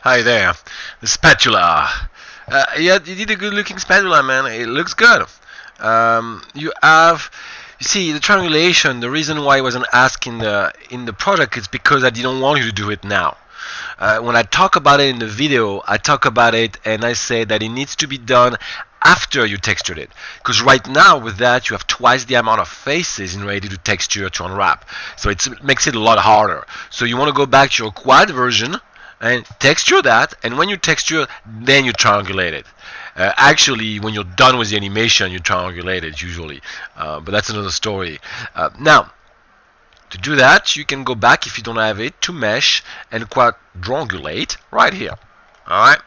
Hi there, the spatula. Yeah, you did a good looking spatula, man. It looks good. You see, the triangulation. The reason why I wasn't asked in the project is because I didn't want you to do it now. When I talk about it in the video, I talk about it and I say that it needs to be done after you textured it. Because right now with that you have twice the amount of faces in ready to texture to unwrap. So it makes it a lot harder. So you want to go back to your quad version and texture that, and when you texture, then you triangulate it. Actually, when you're done with the animation, you triangulate it usually, but that's another story. Now, to do that, you can go back if you don't have it to mesh and quadrangulate right here. All right.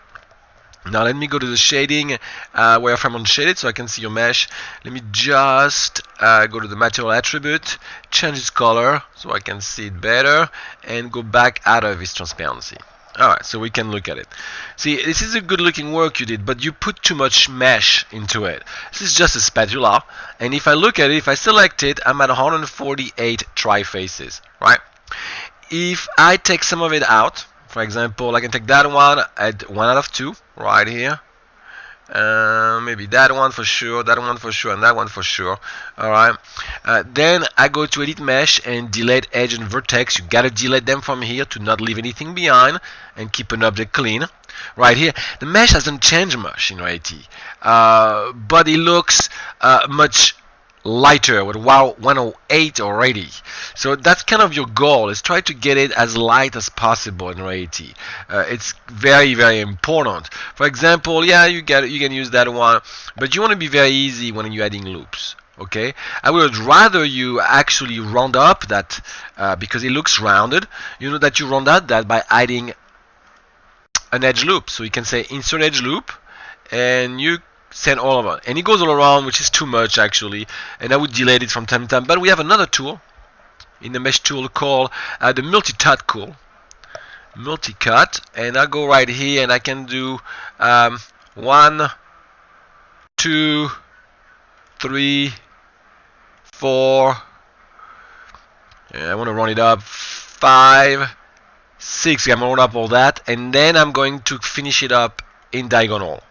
Now let me go to the shading wireframe unshaded so I can see your mesh. Let me just go to the material attribute, change its color so I can see it better, and go back out of its transparency. Alright, so we can look at it. See, this is a good looking work you did, but you put too much mesh into it. This is just a spatula, and if I look at it, if I select it, I'm at 148 tri-faces, right? If I take some of it out, for example, I can take that one at 1 out of 2, right here. Maybe that one for sure, and that one for sure. Alright. Then I go to edit mesh and delete edge and vertex. You gotta delete them from here to not leave anything behind and keep an object clean. Right here, the mesh hasn't changed much in reality, but it looks much lighter with 108 already. So that's kind of your goal, is try to get it as light as possible in reality. It's very, very important. For example, yeah, you can use that one, but you want to be very easy when you're adding loops. Okay, I would rather you actually round up that because it looks rounded. You know that you round out that by adding an edge loop. So you can say insert edge loop, and you send all of it, and it goes all around, which is too much actually, and I would delete it from time to time. But we have another tool in the mesh tool called the multi-cut multi-cut, and I go right here and I can do 1, 2, 3, 4, and I want to run it up 5, 6. I'm going to run up all that, and then I'm going to finish it up in diagonal.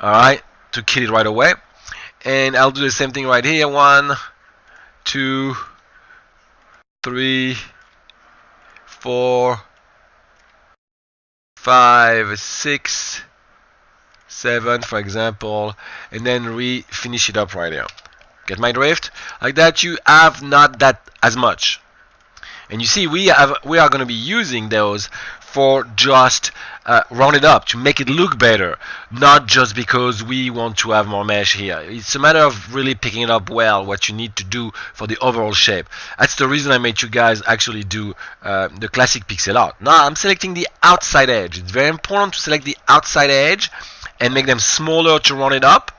Alright, to kill it right away. And I'll do the same thing right here. 1, 2, 3, 4, 5, 6, 7, for example, and then finish it up right here. Get my drift? Like that, you have not that as much. And you see, we are going to be using those for just round it up to make it look better, not just because we want to have more mesh here. It's a matter of really picking it up well, what you need to do for the overall shape. That's the reason I made you guys actually do the classic pixel art. Now I'm selecting the outside edge. It's very important to select the outside edge and make them smaller to round it up,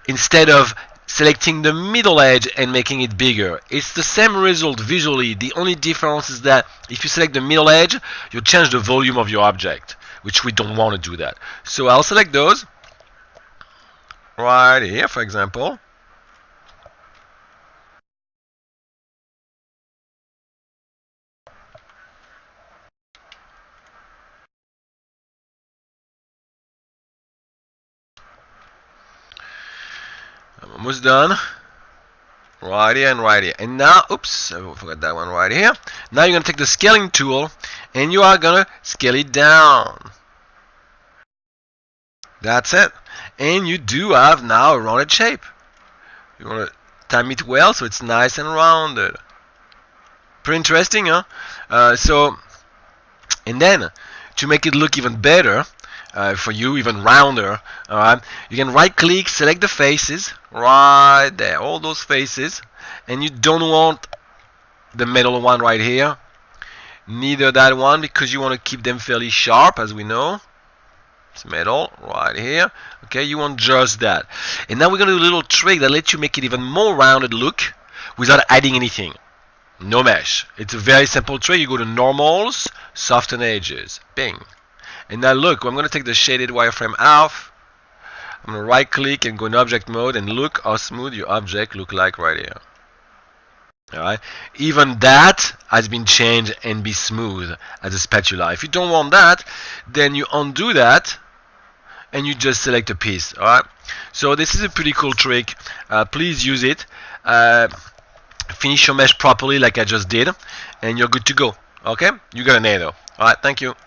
instead of selecting the middle edge and making it bigger. It's the same result visually. The only difference is that if you select the middle edge, you change the volume of your object, which we don't want to do that. So I'll select those right here, for example. I'm almost done. Right here and right here. And now, oops, I forgot that one right here. Now you're going to take the scaling tool and you are going to scale it down. That's it. And you do have now a rounded shape. You want to time it well so it's nice and rounded. Pretty interesting, huh? And then to make it look even better, for you, even rounder, alright, you can right click, select the faces right there, all those faces, and you don't want the middle one right here, neither that one, because you want to keep them fairly sharp, as we know. It's metal right here. Okay, you want just that. And now we're going to do a little trick that lets you make it even more rounded look without adding anything. No mesh. It's a very simple trick. You go to normals, soften edges, bing. And now look, I'm going to take the shaded wireframe off. I'm going to right click and go in object mode, and look how smooth your object look like right here. Alright, even that has been changed and be smooth as a spatula. If you don't want that, then you undo that and you just select a piece. Alright, so this is a pretty cool trick. Please use it. Finish your mesh properly like I just did, and you're good to go. Okay, you got a NATO. Alright, thank you.